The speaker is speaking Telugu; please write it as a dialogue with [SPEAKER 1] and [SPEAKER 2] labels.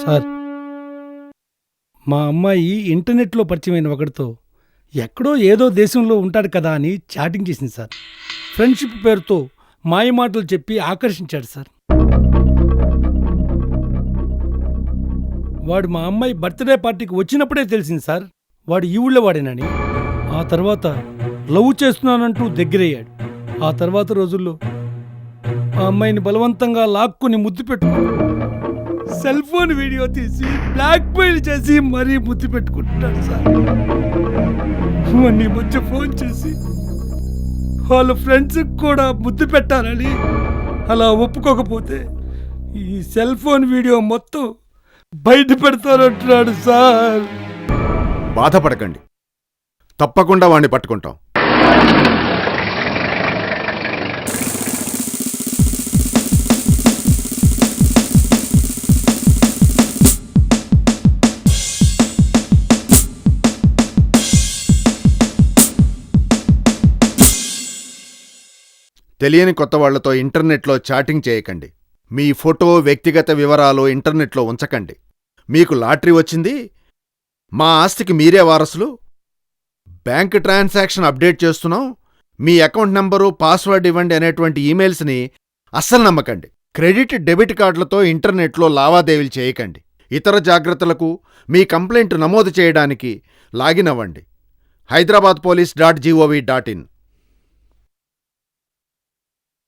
[SPEAKER 1] సార్, మా అమ్మాయి ఇంటర్నెట్లో పరిచయమైన ఒకడితో ఎక్కడో ఏదో దేశంలో ఉంటాడు కదా అని చాటింగ్ చేసింది సార్. ఫ్రెండ్షిప్ పేరుతో మాయమాటలు చెప్పి ఆకర్షించాడు సార్. వాడు మా అమ్మాయి బర్త్డే పార్టీకి వచ్చినప్పుడే తెలిసింది సార్ వాడు ఈ ఊళ్ళో వాడేనని. ఆ తర్వాత లవ్ చేస్తున్నానంటూ దగ్గరయ్యాడు. ఆ తర్వాత రోజుల్లో ఆ అమ్మాయిని బలవంతంగా లాక్కుని ముద్దు పెట్టుకున్నాడు. సెల్ ఫోన్ వీడియో తీసి బ్లాక్మెయిల్ చేసి మరీ ముద్దు పెట్టుకుంటున్నాడు సార్. ఈ మధ్య ఫోన్ చేసి వాళ్ళ ఫ్రెండ్స్ కూడా ముద్దు పెట్టాలని, అలా ఒప్పుకోకపోతే ఈ సెల్ ఫోన్ వీడియో మొత్తం బయట పెడతానంటున్నాడు సార్.
[SPEAKER 2] బాధపడకండి, తప్పకుండా వాణ్ణి పట్టుకుంటాం. తెలియని కొత్త వాళ్లతో ఇంటర్నెట్లో చాటింగ్ చేయకండి. మీ ఫోటో, వ్యక్తిగత వివరాలు ఇంటర్నెట్లో ఉంచకండి. మీకు లాటరీ వచ్చింది, మా ఆస్తికి మీరే వారసులు, బ్యాంక్ ట్రాన్సాక్షన్ అప్డేట్ చేస్తున్నాం, మీ అకౌంట్ నంబరు, పాస్వర్డ్ ఇవ్వండి అనేటువంటి ఈమెయిల్స్ని అస్సలు నమ్మకండి. క్రెడిట్, డెబిట్ కార్డులతో ఇంటర్నెట్లో లావాదేవీలు చేయకండి. ఇతర జాగ్రత్తలకు మీ కంప్లైంట్ నమోదు చేయడానికి లాగిన్ అవ్వండి. hyderabadpolice.gov.in